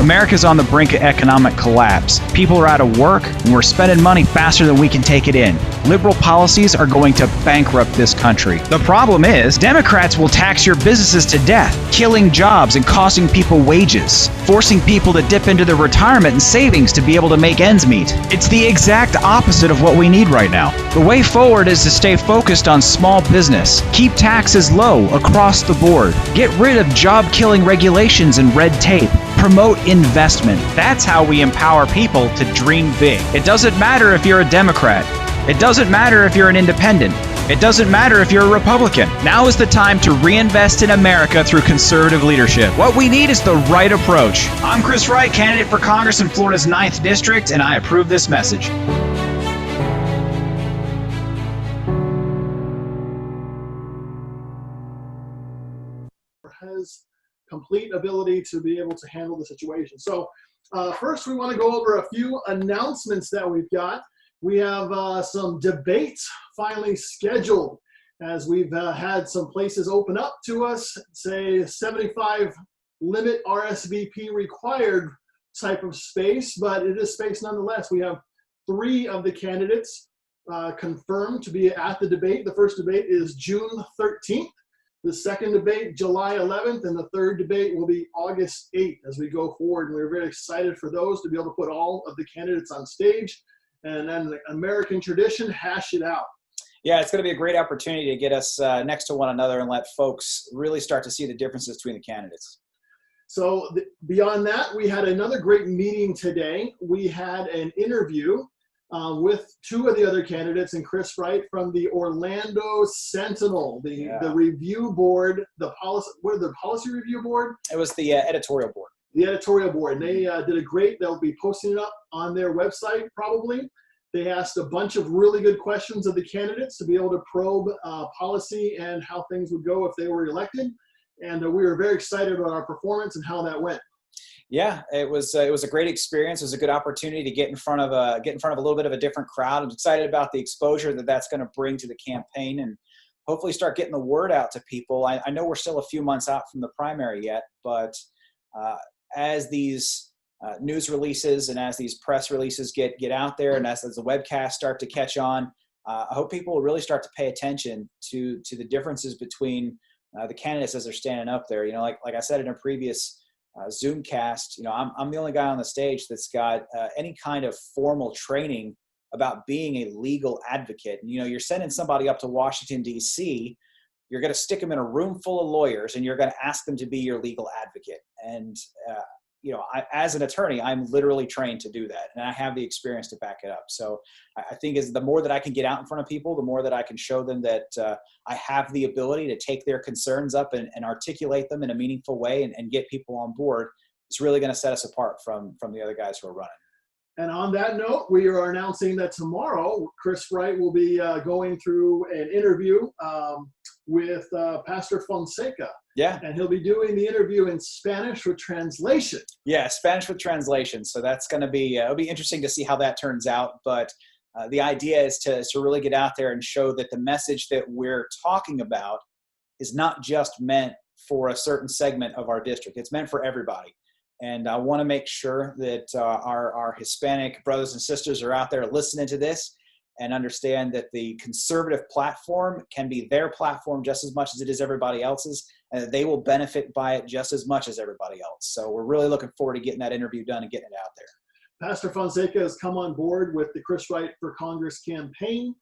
America's on the brink of economic collapse. People are out of work, and we're spending money faster than we can take it in. Liberal policies are going to bankrupt this country. The problem is, Democrats will tax your businesses to death, killing jobs and costing people wages, forcing people to dip into their retirement and savings to be able to make ends meet. It's the exact opposite of what we need right now. The way forward is to stay focused on small business, keep taxes low across the board, get rid of job-killing regulations and red tape, promote investment. That's how we empower people to dream big. It doesn't matter if you're a Democrat. It doesn't matter if you're an independent. It doesn't matter if you're a Republican. Now is the time to reinvest in America through conservative leadership. What we need is the right approach. I'm Chris Wright, candidate for Congress in Florida's 9th District, and I approve this message. Has complete ability to be able to handle the situation. So first we want to go over a few announcements that we've got. We have some debates finally scheduled, as we've had some places open up to us, say 75 limit RSVP required type of space, but it is space nonetheless. We have 3 of the candidates confirmed to be at the debate. The first debate is June 13th. The second debate, July 11th, and the third debate will be August 8th as we go forward. And we're very excited for those to be able to put all of the candidates on stage and then the American tradition, hash it out. Yeah, it's going to be a great opportunity to get us next to one another and let folks really start to see the differences between the candidates. So beyond that, we had another great meeting today. We had an interview with 2 of the other candidates, and Chris Wright from the Orlando Sentinel, the review board, the policy review board? It was the editorial board. The editorial board. And they did a great, they'll be posting it up on their website probably. They asked a bunch of really good questions of the candidates to be able to probe policy and how things would go if they were elected. And we were very excited about our performance and how that went. Yeah, it was a great experience. It was a good opportunity to get in front of a little bit of a different crowd. I'm excited about the exposure that's going to bring to the campaign and hopefully start getting the word out to people. I know we're still a few months out from the primary yet, but as these news releases and as these press releases get out there, and as the webcasts start to catch on, I hope people will really start to pay attention to the differences between the candidates as they're standing up there. You know, like I said in a previous Zoomcast, you know, I'm the only guy on the stage that's got any kind of formal training about being a legal advocate. And, you know, you're sending somebody up to Washington, D.C., you're going to stick them in a room full of lawyers and you're going to ask them to be your legal advocate. And, you know, as an attorney, I'm literally trained to do that. And I have the experience to back it up. So I think the more that I can get out in front of people, the more that I can show them that I have the ability to take their concerns up and articulate them in a meaningful way and get people on board. It's really going to set us apart from the other guys who are running. And on that note, we are announcing that tomorrow, Chris Wright will be going through an interview with Pastor Fonseca. Yeah. And he'll be doing the interview in Spanish with translation. Yeah, Spanish with translation. So that's going to be, it'll be interesting to see how that turns out. But the idea is to really get out there and show that the message that we're talking about is not just meant for a certain segment of our district. It's meant for everybody. And I want to make sure that our Hispanic brothers and sisters are out there listening to this and understand that the conservative platform can be their platform just as much as it is everybody else's, and that they will benefit by it just as much as everybody else. So we're really looking forward to getting that interview done and getting it out there. Pastor Fonseca has come on board with the Chris Wright for Congress campaign.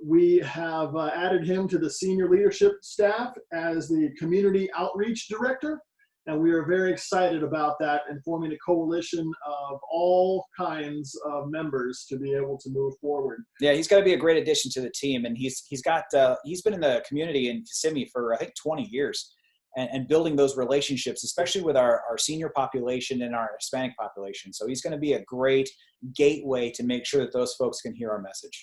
We have added him to the senior leadership staff as the community outreach director. And we are very excited about that and forming a coalition of all kinds of members to be able to move forward. Yeah, he's going to be a great addition to the team. And he's been in the community in Kissimmee for, I think, 20 years and building those relationships, especially with our senior population and our Hispanic population. So he's going to be a great gateway to make sure that those folks can hear our message.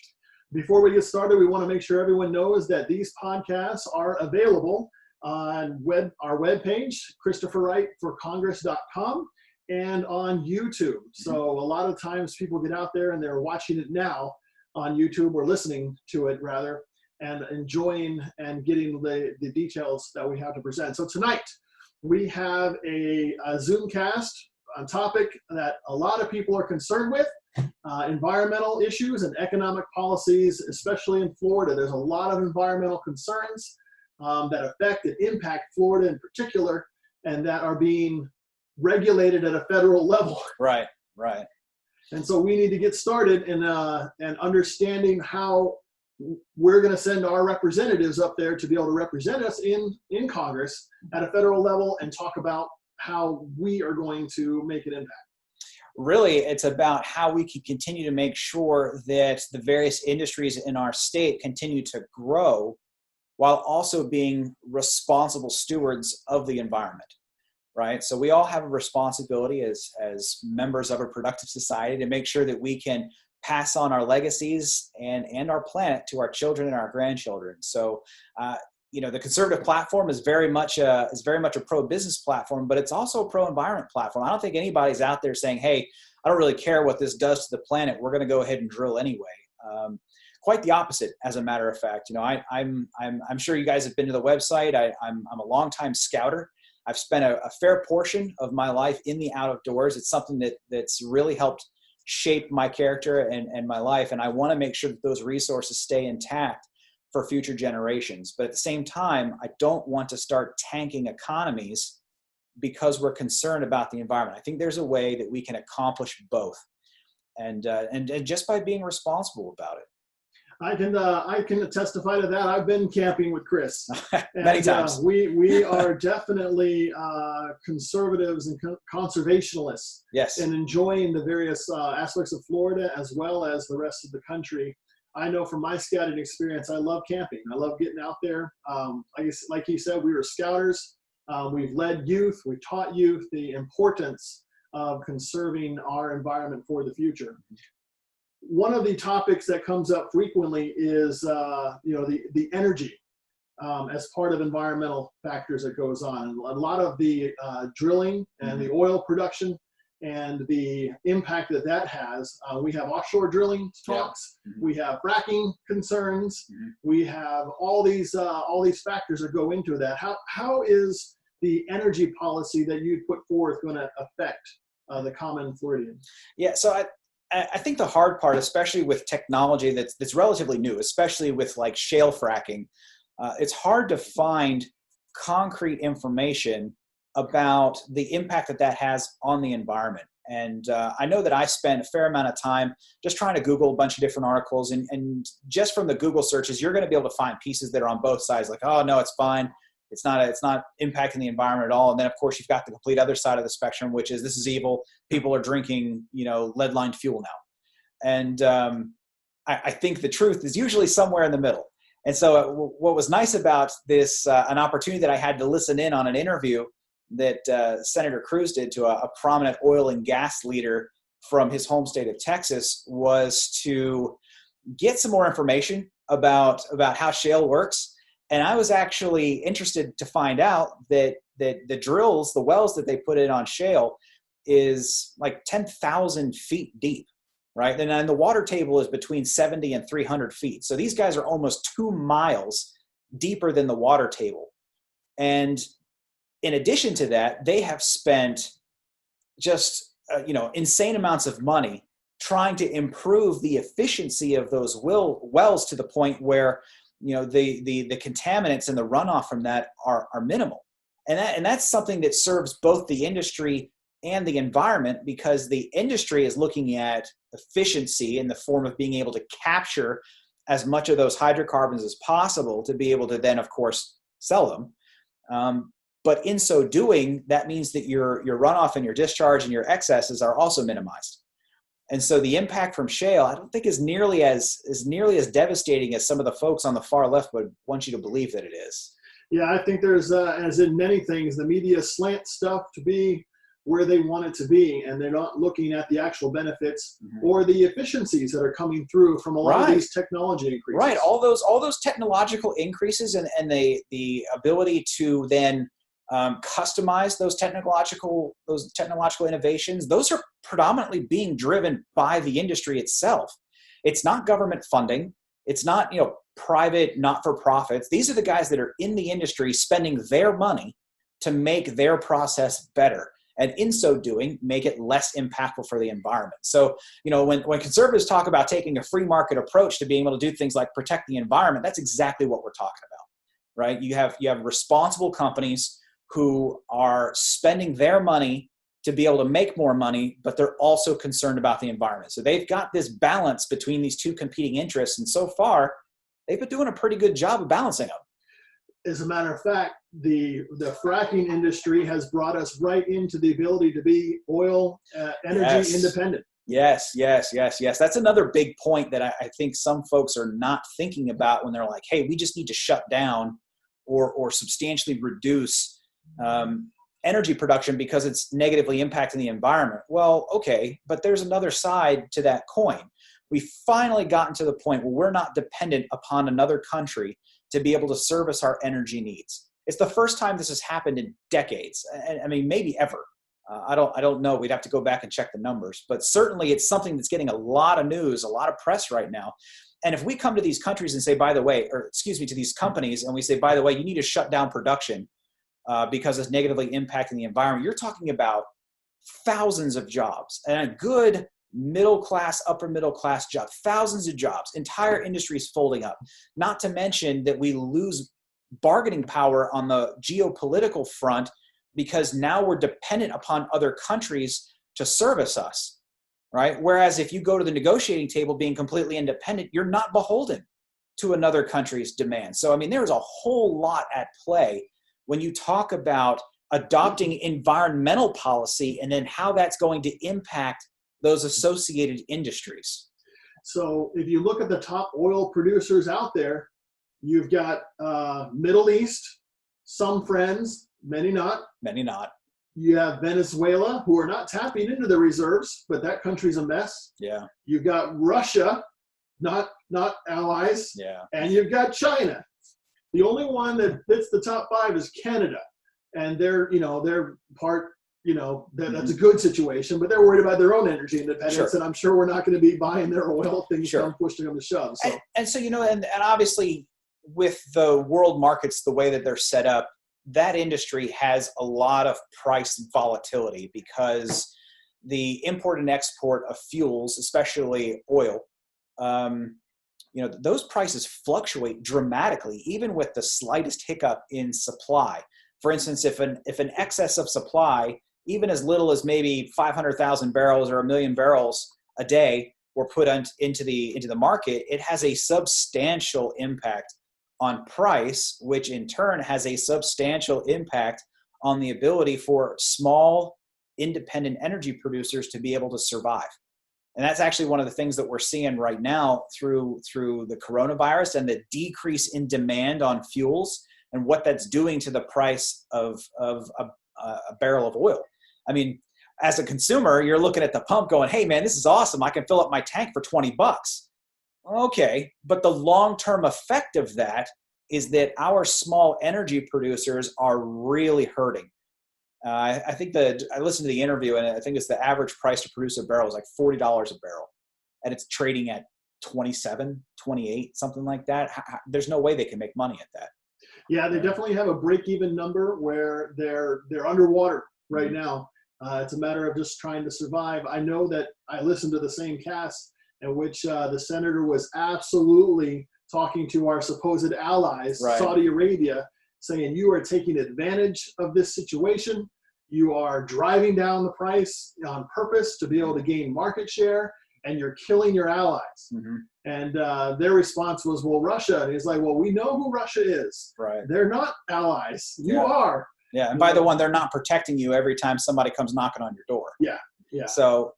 Before we get started, we want to make sure everyone knows that these podcasts are available on our webpage, ChristopherWrightForCongress.com, and on YouTube. So a lot of times people get out there and they're watching it now on YouTube, or listening to it rather, and enjoying and getting the details that we have to present. So tonight we have a Zoomcast topic that a lot of people are concerned with, environmental issues and economic policies, especially in Florida. There's a lot of environmental concerns that affect and impact Florida in particular, and that are being regulated at a federal level. Right, right. And so we need to get started in understanding how we're going to send our representatives up there to be able to represent us in Congress at a federal level and talk about how we are going to make an impact. Really, it's about how we can continue to make sure that the various industries in our state continue to grow while also being responsible stewards of the environment, right? So we all have a responsibility as members of a productive society to make sure that we can pass on our legacies and our planet to our children and our grandchildren. So, the conservative platform is very much a pro-business platform, but it's also a pro-environment platform. I don't think anybody's out there saying, "Hey, I don't really care what this does to the planet. We're going to go ahead and drill anyway." Quite the opposite, as a matter of fact. I'm sure you guys have been to the website. I'm a longtime scouter. I've spent a fair portion of my life in the out of doors. It's something that's really helped shape my character and my life, and I want to make sure that those resources stay intact for future generations. But at the same time, I don't want to start tanking economies because we're concerned about the environment. I think there's a way that we can accomplish both, and just by being responsible about it. I can testify to that. I've been camping with Chris many times. We are definitely conservatives and conservationists. Yes. And enjoying the various aspects of Florida as well as the rest of the country. I know from my scouting experience, I love camping. I love getting out there. I guess, like he said, we were scouters. We've led youth. We've taught youth the importance of conserving our environment for the future. One of the topics that comes up frequently is, the energy as part of environmental factors that goes on. A lot of the drilling and the oil production and the impact that has. We have offshore drilling talks. Yeah. We have fracking concerns. We have all these factors that go into that. How is the energy policy that you put forth going to affect the common Floridian? Yeah, so I think the hard part, especially with technology that's relatively new, especially with like shale fracking, it's hard to find concrete information about the impact that has on the environment. And I know that I spent a fair amount of time just trying to Google a bunch of different articles, and just from the Google searches, you're going to be able to find pieces that are on both sides, like, oh no, it's fine. It's not impacting the environment at all. And then of course you've got the complete other side of the spectrum, which is this is evil. People are drinking, lead-lined fuel now. And I think the truth is usually somewhere in the middle. And so what was nice about this, an opportunity that I had to listen in on an interview that Senator Cruz did to a prominent oil and gas leader from his home state of Texas, was to get some more information about how shale works. And I was actually interested to find out that the drills, the wells that they put in on shale, is like 10,000 feet deep, right? And then the water table is between 70 and 300 feet. So these guys are almost 2 miles deeper than the water table. And in addition to that, they have spent just insane amounts of money trying to improve the efficiency of those wells to the point where the contaminants and the runoff from that are minimal. And that's something that serves both the industry and the environment, because the industry is looking at efficiency in the form of being able to capture as much of those hydrocarbons as possible to be able to then, of course, sell them. But in so doing, that means that your runoff and your discharge and your excesses are also minimized. And so the impact from shale, I don't think is nearly as devastating as some of the folks on the far left would want you to believe that it is. Yeah, I think there's, as in many things, the media slants stuff to be where they want it to be, and they're not looking at the actual benefits or the efficiencies that are coming through from a lot of these technology increases. Right, all those technological increases and the ability to then customize those technological innovations, those are predominantly being driven by the industry itself. It's not government funding. It's not private not-for-profits. These are the guys that are in the industry spending their money to make their process better. and in so doing, make it less impactful for the environment. So, when conservatives talk about taking a free market approach to being able to do things like protect the environment, that's exactly what we're talking about, right? You have responsible companies who are spending their money to be able to make more money, but they're also concerned about the environment. So they've got this balance between these two competing interests, and so far, they've been doing a pretty good job of balancing them. As a matter of fact, the fracking industry has brought us right into the ability to be oil energy independent. Yes. That's another big point that I think some folks are not thinking about when they're like, hey, we just need to shut down or substantially reduce energy production because it's negatively impacting the environment. Well, okay, but there's another side to that coin. We finally gotten to the point where we're not dependent upon another country to be able to service our energy needs. It's the first time this has happened in decades. I mean, maybe ever. I don't know. We'd have to go back and check the numbers, but certainly it's something that's getting a lot of news, a lot of press right now. And if we come to these countries and say, to these companies, and we say, by the way, you need to shut down production because it's negatively impacting the environment, you're talking about thousands of jobs and a good middle class, upper middle class job, thousands of jobs, entire industries folding up. Not to mention that we lose bargaining power on the geopolitical front because now we're dependent upon other countries to service us, right? Whereas if you go to the negotiating table being completely independent, you're not beholden to another country's demands. So, I mean, there's a whole lot at play when you talk about adopting environmental policy and then how that's going to impact those associated industries. So if you look at the top oil producers out there, you've got Middle East, some friends, many not. Many not. You have Venezuela, who are not tapping into the reserves, but that country's a mess. Yeah. You've got Russia, not allies. Yeah. And you've got China. The only one that fits the top five is Canada. And they're part, that's a good situation, but they're worried about their own energy independence. Sure. And I'm sure we're not going to be buying their oil things come push to come to shove. So. And so, and obviously with the world markets, the way that they're set up, that industry has a lot of price volatility because the import and export of fuels, especially oil, those prices fluctuate dramatically, even with the slightest hiccup in supply. For instance, if an excess of supply, even as little as maybe 500,000 barrels or 1 million barrels a day were put into the market, it has a substantial impact on price, which in turn has a substantial impact on the ability for small independent energy producers to be able to survive. And that's actually one of the things that we're seeing right now through the coronavirus and the decrease in demand on fuels and what that's doing to the price of a barrel of oil. I mean, as a consumer, you're looking at the pump going, hey man, this is awesome. I can fill up my tank for $20. Okay, but the long-term effect of that is that our small energy producers are really hurting. I think I listened to the interview, and I think it's the average price to produce a barrel is like $40 a barrel, and it's trading at 27, 28, something like that. There's no way they can make money at that. Yeah, they definitely have a break-even number where they're underwater right now. It's a matter of just trying to survive. I know that I listened to the same cast in which the senator was absolutely talking to our supposed allies, right. Saudi Arabia, saying you are taking advantage of this situation. You are driving down the price on purpose to be able to gain market share, and you're killing your allies. Mm-hmm. And their response was, well, Russia. And he's like, well, we know who Russia is. Right. They're not allies. You are. Yeah, and by the one, they're not protecting you every time somebody comes knocking on your door. Yeah, yeah. So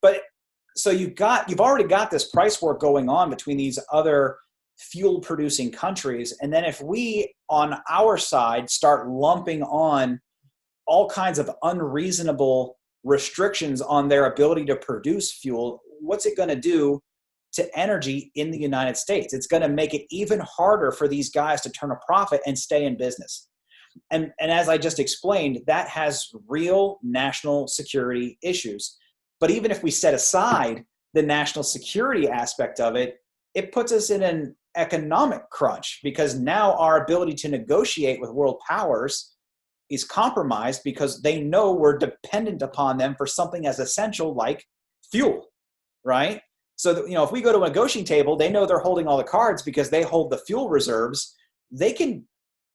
you've already got this price war going on between these other fuel producing countries. And then if we on our side start lumping on all kinds of unreasonable restrictions on their ability to produce fuel, what's it going to do to energy in the United States? It's going to make it even harder for these guys to turn a profit and stay in business. And as I just explained, that has real national security issues. But even if we set aside the national security aspect of it, it puts us in an economic crunch because now our ability to negotiate with world powers is compromised because they know we're dependent upon them for something as essential like fuel, right? So that, if we go to a negotiating table, they know they're holding all the cards because they hold the fuel reserves. They can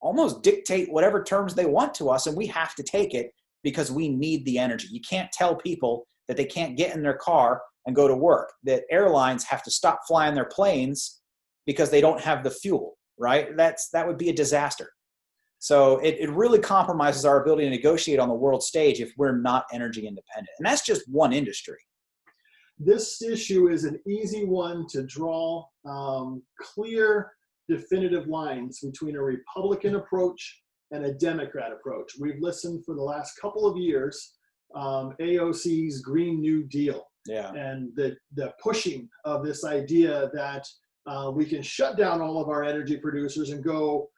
almost dictate whatever terms they want to us, and we have to take it because we need the energy. You can't tell people that they can't get in their car and go to work, that airlines have to stop flying their planes because they don't have the fuel, right? That would be a disaster. So it really compromises our ability to negotiate on the world stage if we're not energy independent. And that's just one industry. This issue is an easy one to draw clear, definitive lines between a Republican approach and a Democrat approach. We've listened for the last couple of years, AOC's Green New Deal, and the pushing of this idea that we can shut down all of our energy producers and go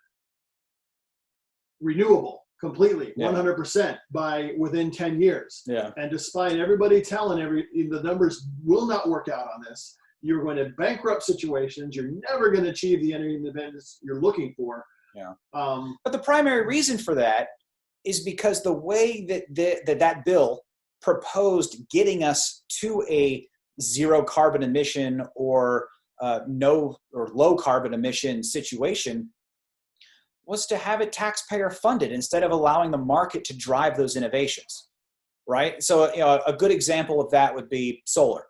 renewable completely, 100% by within 10 years. And despite everybody telling the numbers will not work out on this, you're going to bankrupt situations. You're never going to achieve the energy independence you're looking for. But the primary reason for that is because the way that bill proposed getting us to a zero carbon emission or no or low carbon emission situation was to have it taxpayer funded instead of allowing the market to drive those innovations, right? So a good example of that would be solar,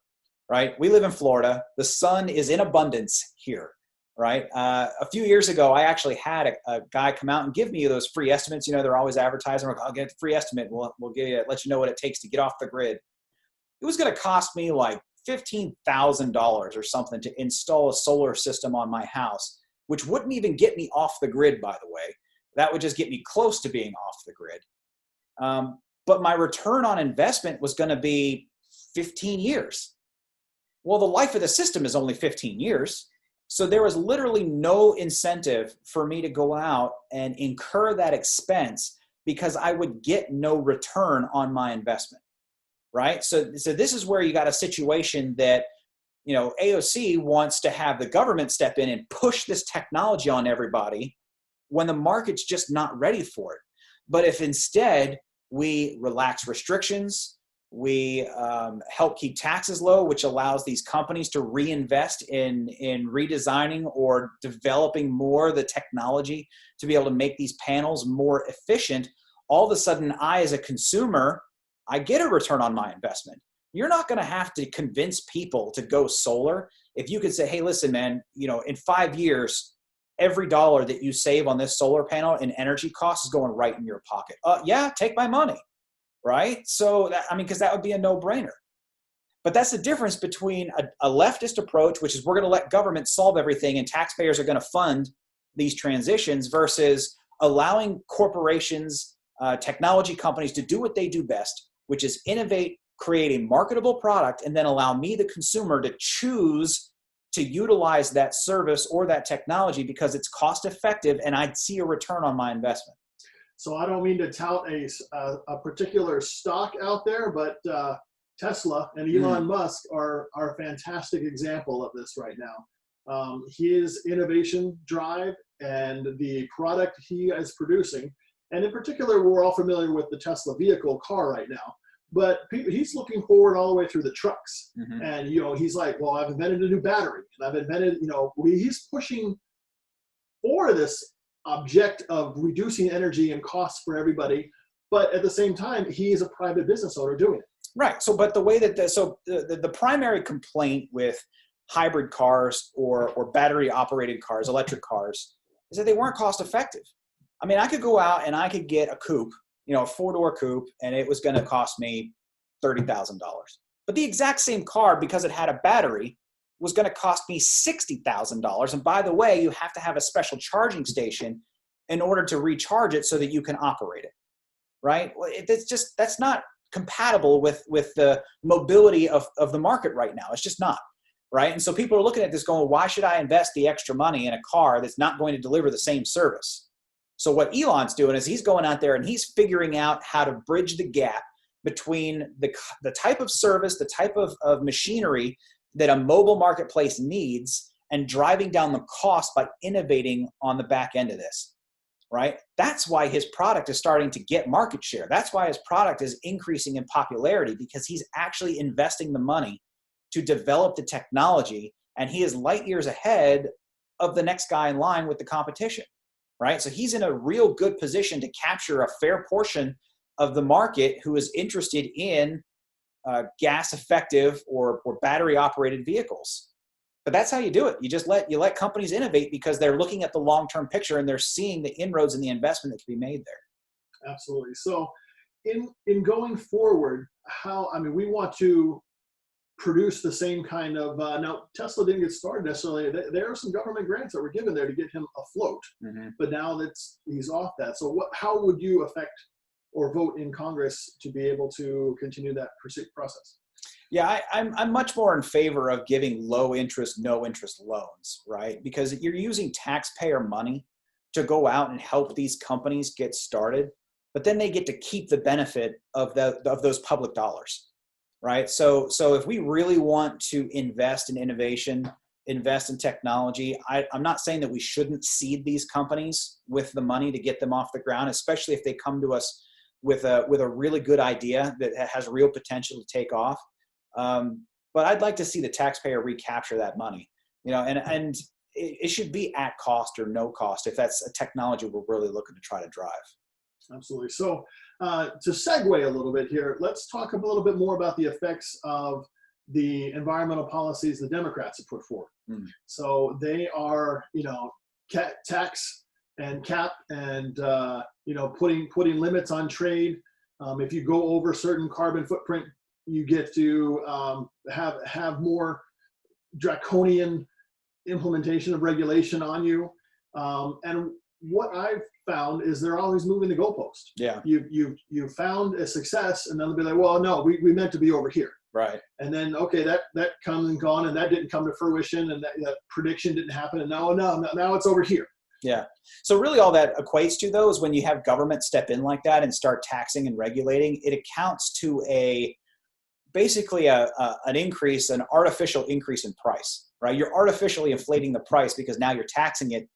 right? We live in Florida. The sun is in abundance here, right? A few years ago, I actually had a guy come out and give me those free estimates. They're always advertising. I'll get a free estimate. We'll let you know what it takes to get off the grid. It was going to cost me like $15,000 or something to install a solar system on my house, which wouldn't even get me off the grid, by the way. That would just get me close to being off the grid. But my return on investment was going to be 15 years. Well, the life of the system is only 15 years. So there was literally no incentive for me to go out and incur that expense because I would get no return on my investment, right? So this is where you got a situation that AOC wants to have the government step in and push this technology on everybody when the market's just not ready for it. But if instead we relax restrictions, we help keep taxes low, which allows these companies to reinvest in redesigning or developing more of the technology to be able to make these panels more efficient, all of a sudden I, as a consumer, I get a return on my investment. You're not going to have to convince people to go solar. If you could say, hey, listen, man, in 5 years, every dollar that you save on this solar panel in energy costs is going right in your pocket. Yeah, take my money, right? So, because that would be a no-brainer. But that's the difference between a leftist approach, which is we're going to let government solve everything and taxpayers are going to fund these transitions, versus allowing corporations, technology companies to do what they do best, which is innovate, create a marketable product, and then allow me, the consumer, to choose to utilize that service or that technology because it's cost effective and I'd see a return on my investment. So I don't mean to tout a particular stock out there, but Tesla and Elon Musk are a fantastic example of this right now. His innovation drive and the product he is producing, and in particular, we're all familiar with the Tesla vehicle car right now. But he's looking forward all the way through the trucks. And, he's like, well, I've invented a new battery. And I've invented, he's pushing for this object of reducing energy and costs for everybody. But at the same time, he is a private business owner doing it. Right. So, but the way that the primary complaint with hybrid cars or battery operated cars, electric cars, is that they weren't cost effective. I mean, I could go out and I could get a coupe, a 4-door coupe, and it was going to cost me $30,000. But the exact same car, because it had a battery, was going to cost me $60,000. And by the way, you have to have a special charging station in order to recharge it so that you can operate it, right? That's not compatible with the mobility of the market right now. It's just not, right? And so people are looking at this going, why should I invest the extra money in a car that's not going to deliver the same service? So what Elon's doing is he's going out there and he's figuring out how to bridge the gap between the type of service, the type of machinery that a mobile marketplace needs, and driving down the cost by innovating on the back end of this. right? That's why his product is starting to get market share. That's why his product is increasing in popularity, because he's actually investing the money to develop the technology, and he is light years ahead of the next guy in line with the competition, right? So he's in a real good position to capture a fair portion of the market who is interested in gas effective or battery operated vehicles. But that's how you do it. You let companies innovate because they're looking at the long-term picture and they're seeing the inroads and the investment that can be made there. Absolutely. So in going forward, we want to produce the same kind of, now Tesla didn't get started necessarily. There are some government grants that were given there to get him afloat, but now he's off that. So how would you affect or vote in Congress to be able to continue that pursuit process? Yeah, I'm much more in favor of giving low interest, no interest loans, right? Because you're using taxpayer money to go out and help these companies get started, but then they get to keep the benefit of those public dollars, right? So if we really want to invest in innovation, invest in technology, I'm not saying that we shouldn't seed these companies with the money to get them off the ground, especially if they come to us with a really good idea that has real potential to take off. But I'd like to see the taxpayer recapture that money, and it should be at cost or no cost if that's a technology we're really looking to try to drive. Absolutely. So to segue a little bit here, let's talk a little bit more about the effects of the environmental policies the Democrats have put forward. So they are, tax and cap and, putting limits on trade. If you go over certain carbon footprint, you get to have more draconian implementation of regulation on you. And what I've found is they're always moving the goalpost. Yeah. You found a success, and then they'll be like, well, no, we meant to be over here. Right. And then, okay, that come and gone, and that didn't come to fruition, and that prediction didn't happen, and now it's over here. Yeah. So really all that equates to, though, is when you have government step in like that and start taxing and regulating, it accounts to basically an artificial increase in price, right? You're artificially inflating the price because now you're taxing it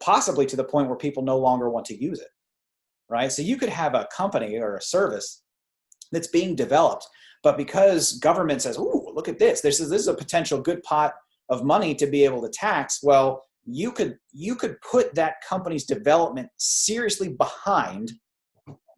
possibly to the point where people no longer want to use it, right? So you could have a company or a service that's being developed, but because government says, "Ooh, look at this. This is a potential good pot of money to be able to tax." Well, you could put that company's development seriously behind,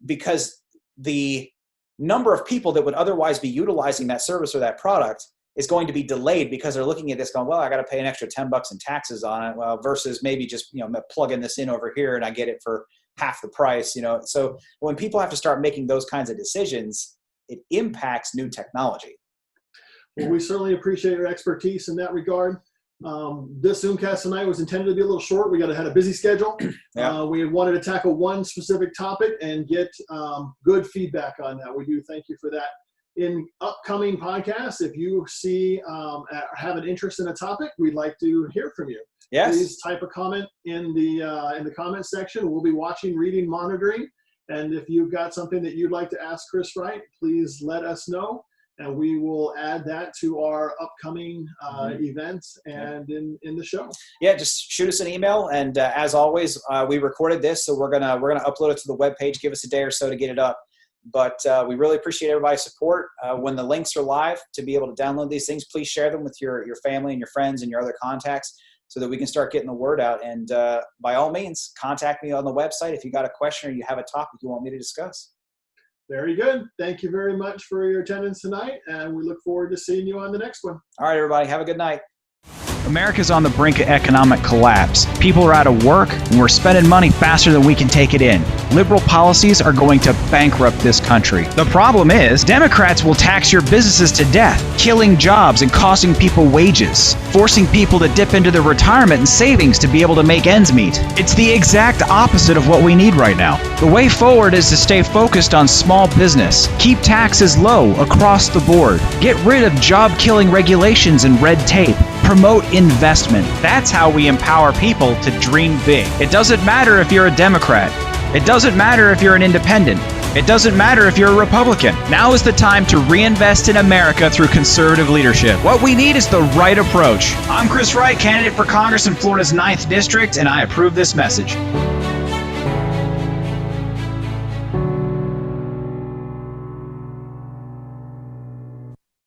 because the number of people that would otherwise be utilizing that service or that product is going to be delayed because they're looking at this going, well, I got to pay an extra $10 in taxes on it. Well, versus maybe just, plugging this in over here and I get it for half the price, So when people have to start making those kinds of decisions, it impacts new technology. Well, we certainly appreciate your expertise in that regard. This Zoomcast tonight was intended to be a little short. We had a busy schedule. Yeah. We wanted to tackle one specific topic and get good feedback on that. We do thank you for that. In upcoming podcasts, if you have an interest in a topic, we'd like to hear from you. Yes. Please type a comment in the comment section. We'll be watching, reading, monitoring. And if you've got something that you'd like to ask Chris Wright, please let us know. And we will add that to our upcoming events and in the show. Yeah, just shoot us an email. And as always, we recorded this, so we're gonna upload it to the webpage. Give us a day or so to get it up. But we really appreciate everybody's support. When the links are live to be able to download these things, please share them with your family and your friends and your other contacts so that we can start getting the word out. And by all means, contact me on the website if you got a question or you have a topic you want me to discuss. Very good. Thank you very much for your attendance tonight, and we look forward to seeing you on the next one. All right, everybody. Have a good night. America's on the brink of economic collapse. People are out of work, and we're spending money faster than we can take it in. Liberal policies are going to bankrupt this country. The problem is, Democrats will tax your businesses to death, killing jobs and costing people wages, forcing people to dip into their retirement and savings to be able to make ends meet. It's the exact opposite of what we need right now. The way forward is to stay focused on small business, keep taxes low across the board, get rid of job-killing regulations and red tape, promote investment. That's how we empower people to dream big. It doesn't matter if you're a Democrat. It doesn't matter if you're an independent. It doesn't matter if you're a Republican. Now is the time to reinvest in America through conservative leadership. What we need is the right approach. I'm Chris Wright, candidate for Congress in Florida's 9th District, and I approve this message.